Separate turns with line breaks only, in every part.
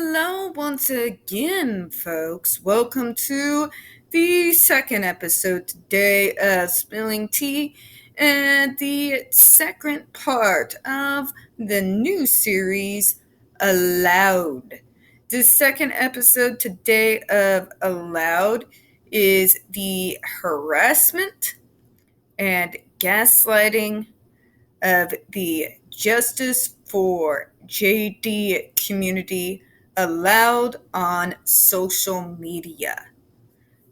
Hello, once again, folks. Welcome to the second episode today of Spilling Tea and the second part of the new series, Allowed. The second episode today of Allowed is the harassment and gaslighting of the Justice for JD community allowed on social media.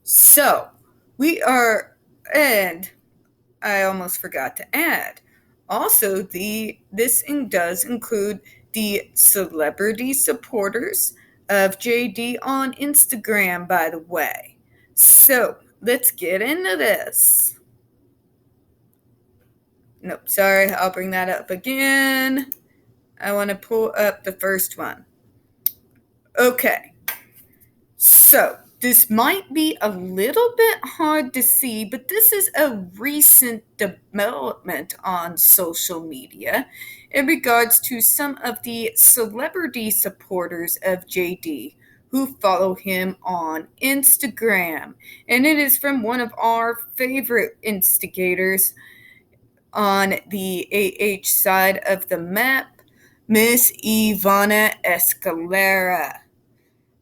So, and I almost forgot to add, also this does include the celebrity supporters of JD on Instagram, by the way. So, let's get into this. Nope, sorry, I'll bring that up again. I want to pull up the first one. Okay, so this might be a little bit hard to see, but this is a recent development on social media in regards to some of the celebrity supporters of JD who follow him on Instagram. And it is from one of our favorite instigators on the AH side of the map, Miss Ivana Escalera.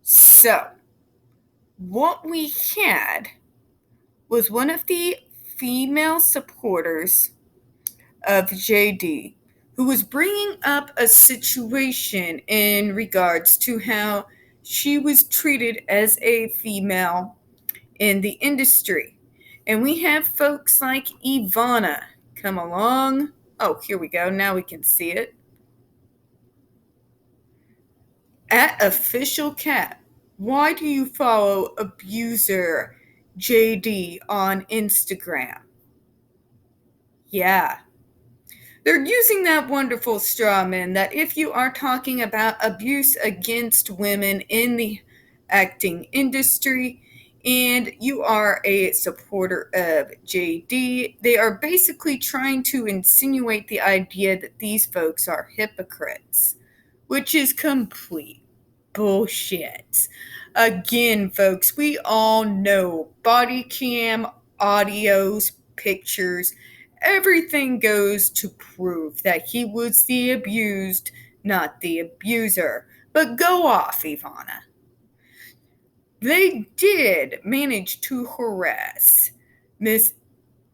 So, what we had was one of the female supporters of JD who was bringing up a situation in regards to how she was treated as a female in the industry. And we have folks like Ivana come along. Oh, here we go. Now we can see it. At Official Cat, why do you follow abuser JD on Instagram? Yeah. They're using that wonderful straw man that if you are talking about abuse against women in the acting industry and you are a supporter of JD, they are basically trying to insinuate the idea that these folks are hypocrites, which is complete bullshit. Again, folks, we all know body cam, audios, pictures, everything goes to prove that he was the abused, not the abuser. But go off, Ivana. They did manage to harass Miss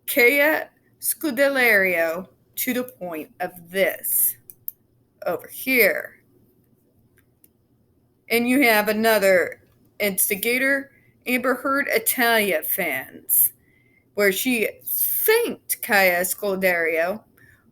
Kea Scudelario to the point of this. Over here. And you have another instigator, Amber Heard Italia fans, where she thanked Kaya Scaldario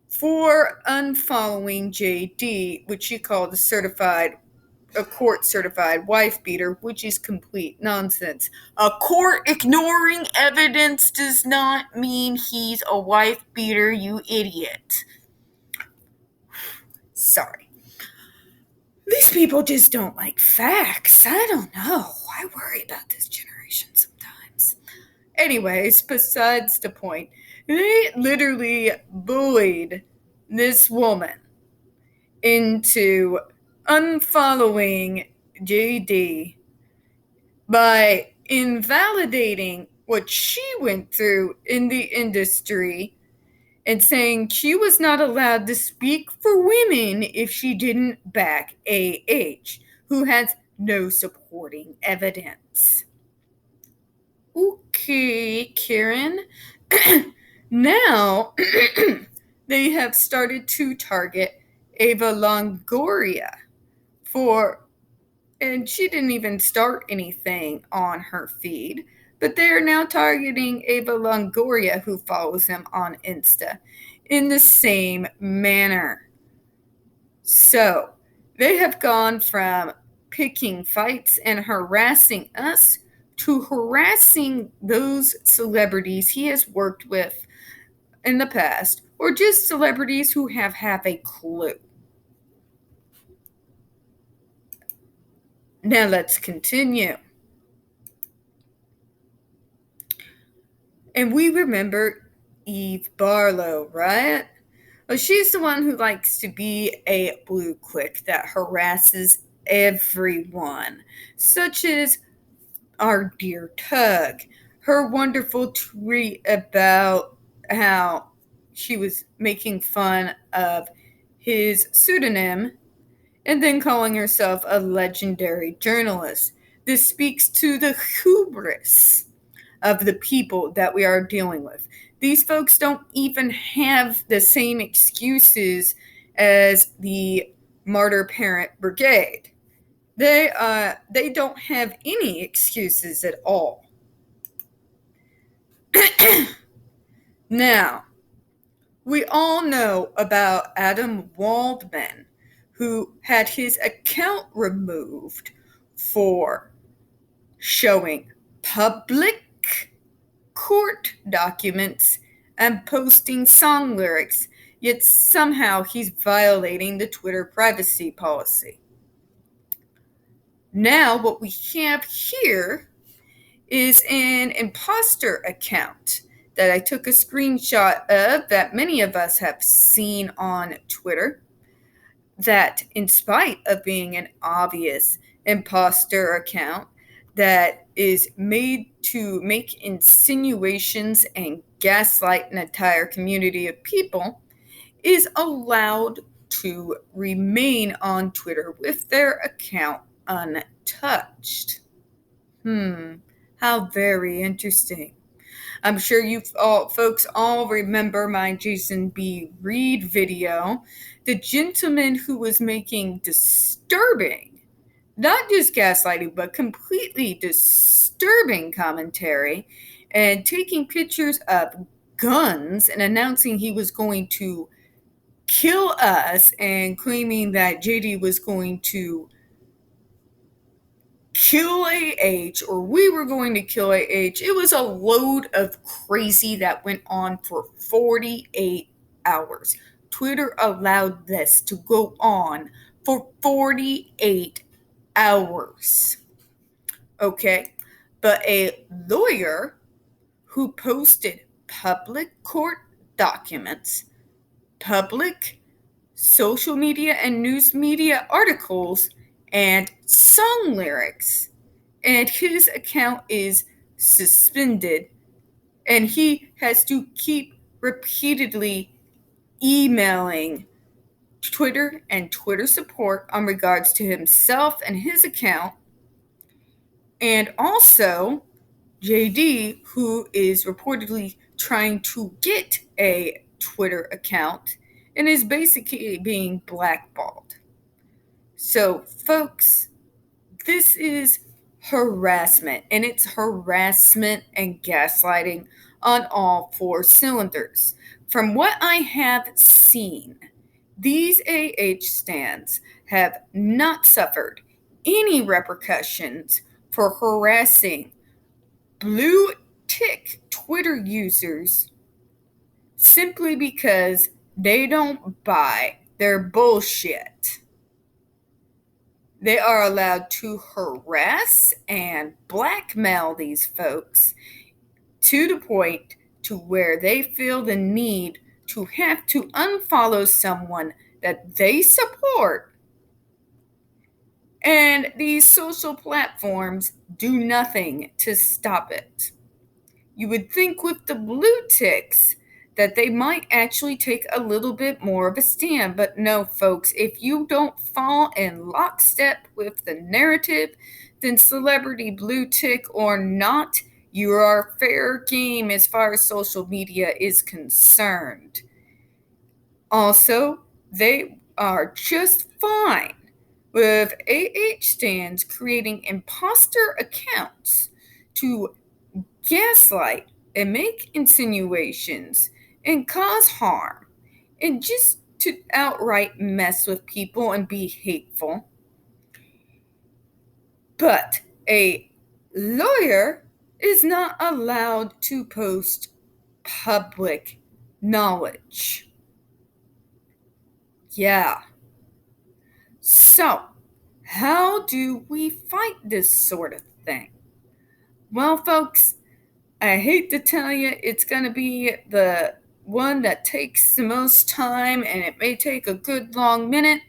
for unfollowing JD, which she called a court-certified wife beater, which is complete nonsense. A court ignoring evidence does not mean he's a wife beater, you idiot. Sorry. These people just don't like facts. I don't know. I worry about this generation sometimes. Anyways, besides the point, they literally bullied this woman into unfollowing JD by invalidating what she went through in the industry and saying she was not allowed to speak for women if she didn't back AH, who has no supporting evidence. Okay, Karen. Now, they have started to target Ava Longoria and she didn't even start anything on her feed, but they are now targeting Ava Longoria, who follows him on Insta, in the same manner. So, they have gone from picking fights and harassing us to harassing those celebrities he has worked with in the past, or just celebrities who have a clue. Now let's continue. And we remember Eve Barlow, right? Well, she's the one who likes to be a blue click that harasses everyone, such as our dear Tug, her wonderful tweet about how she was making fun of his pseudonym and then calling herself a legendary journalist. This speaks to the hubris of the people that we are dealing with. These folks don't even have the same excuses as the Martyr Parent Brigade. They don't have any excuses at all. Now, we all know about Adam Waldman, who had his account removed for showing public court documents and posting song lyrics, yet somehow he's violating the Twitter privacy policy. Now, what we have here is an imposter account that I took a screenshot of that many of us have seen on Twitter, that in spite of being an obvious imposter account that is made to make insinuations and gaslight an entire community of people, is allowed to remain on Twitter with their account untouched. How very interesting. I'm sure you folks all remember my Jason B. Reed video, the gentleman who was making disturbing, not just gaslighting, but completely disturbing commentary and taking pictures of guns and announcing he was going to kill us and claiming that JD was going to kill AH, or we were going to kill AH. It was a load of crazy that went on for 48 hours. Twitter allowed this to go on for 48 hours. Okay, but a lawyer who posted public court documents, public social media and news media articles, and song lyrics, and his account is suspended, and he has to keep repeatedly emailing Twitter and Twitter support on regards to himself and his account, and also JD, who is reportedly trying to get a Twitter account and is basically being blackballed. So, folks, this is harassment, and it's harassment and gaslighting on all four cylinders. From what I have seen, these AH stands have not suffered any repercussions for harassing blue tick Twitter users simply because they don't buy their bullshit. They are allowed to harass and blackmail these folks to the point to where they feel the need to have to unfollow someone that they support. And these social platforms do nothing to stop it. You would think with the blue ticks that they might actually take a little bit more of a stand. But no, folks, if you don't fall in lockstep with the narrative, then celebrity blue tick or not, you are fair game as far as social media is concerned. Also, they are just fine with AH stands creating imposter accounts to gaslight and make insinuations and cause harm and just to outright mess with people and be hateful. But a lawyer is not allowed to post public knowledge. Yeah. So, how do we fight this sort of thing? Well, folks, I hate to tell you, it's going to be the one that takes the most time, and it may take a good long minute,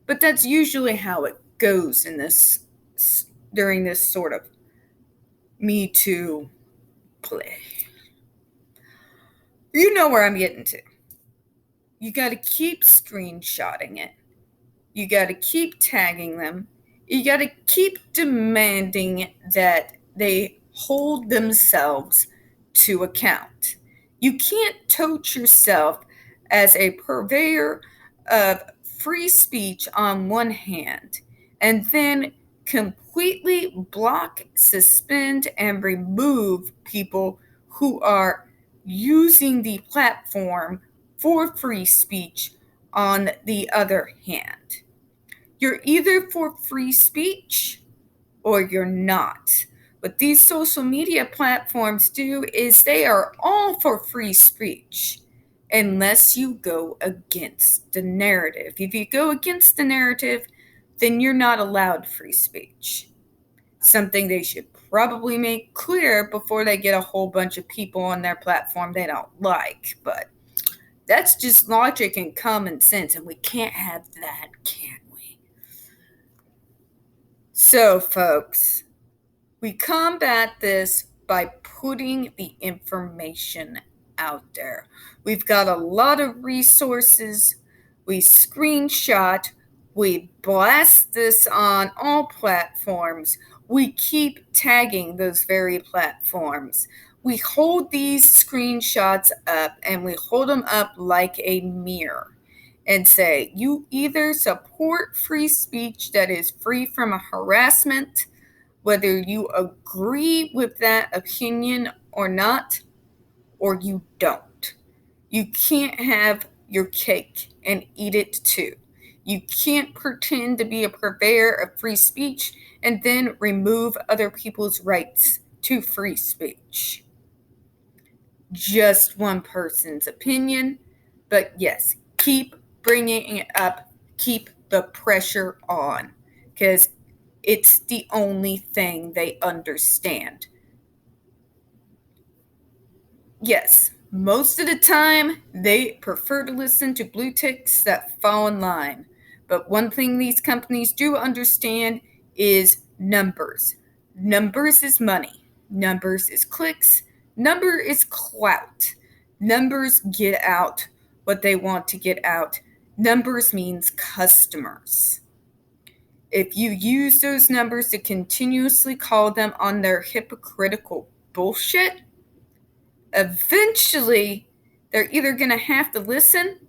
but that's usually how it goes in this during this sort of Me Too play. You know where I'm getting to. You got to keep screenshotting it. You got to keep tagging them. You got to keep demanding that they hold themselves to account. You can't tote yourself as a purveyor of free speech on one hand and then completely block, suspend, and remove people who are using the platform for free speech on the other hand. You're either for free speech or you're not. What these social media platforms do is they are all for free speech unless you go against the narrative. If you go against the narrative, then you're not allowed free speech. Something they should probably make clear before they get a whole bunch of people on their platform they don't like. But that's just logic and common sense, and we can't have that, can we? So, folks, we combat this by putting the information out there. We've got a lot of resources. We screenshot. We blast this on all platforms. We keep tagging those very platforms. We hold these screenshots up and we hold them up like a mirror and say, you either support free speech that is free from harassment, whether you agree with that opinion or not, or you don't. You can't have your cake and eat it too. You can't pretend to be a purveyor of free speech and then remove other people's rights to free speech. Just one person's opinion, but yes, keep bringing it up, keep the pressure on, because it's the only thing they understand. Yes, most of the time they prefer to listen to blue ticks that fall in line. But one thing these companies do understand is numbers. Numbers is money. Numbers is clicks. Number is clout. Numbers get out what they want to get out. Numbers means customers. If you use those numbers to continuously call them on their hypocritical bullshit, eventually they're either going to have to listen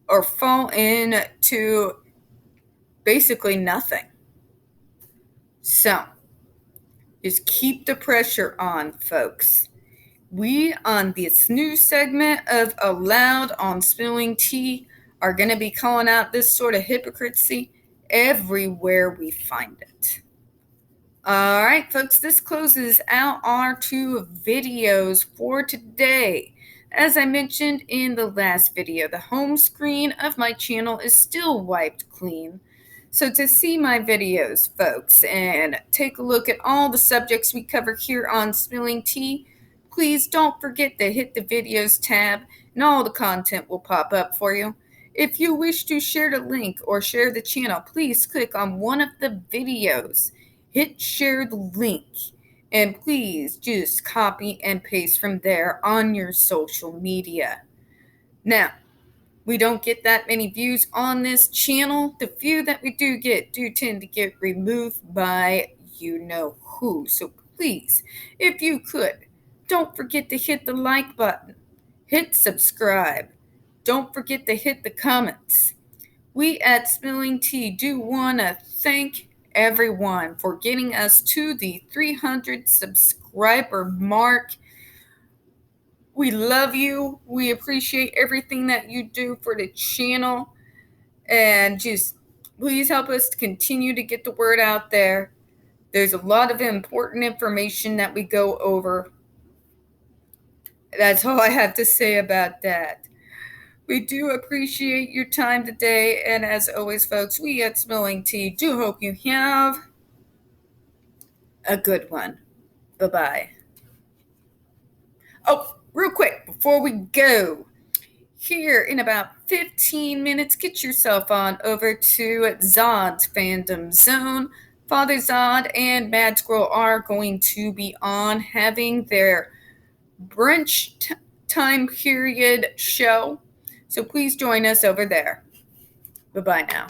or fall into basically nothing. So, just keep the pressure on, folks. We, on this new segment of Aloud on Spilling Tea, are going to be calling out this sort of hypocrisy everywhere we find it. All right, folks, this closes out our 2 videos for today. As I mentioned in the last video, the home screen of my channel is still wiped clean. So to see my videos, folks, and take a look at all the subjects we cover here on Spilling Tea, please don't forget to hit the videos tab and all the content will pop up for you. If you wish to share the link or share the channel, please click on one of the videos. Hit share the link and please just copy and paste from there on your social media. Now, we don't get that many views on this channel. The few that we do tend to get removed by you know who. So please, if you could, don't forget to hit the like button. Hit subscribe. Don't forget to hit the comments. We at Spilling Tea do want to thank everyone for getting us to the 300 subscriber mark. We love you. We appreciate everything that you do for the channel. And just please help us to continue to get the word out there. There's a lot of important information that we go over. That's all I have to say about that. We do appreciate your time today, and as always, folks, we at Spilling Tea do hope you have a good one. Bye-bye. Oh, real quick, before we go, here in about 15 minutes, get yourself on over to Zod's Fandom Zone. Father Zod and Mad Squirrel are going to be on having their brunch time period show. So please join us over there. Bye-bye now.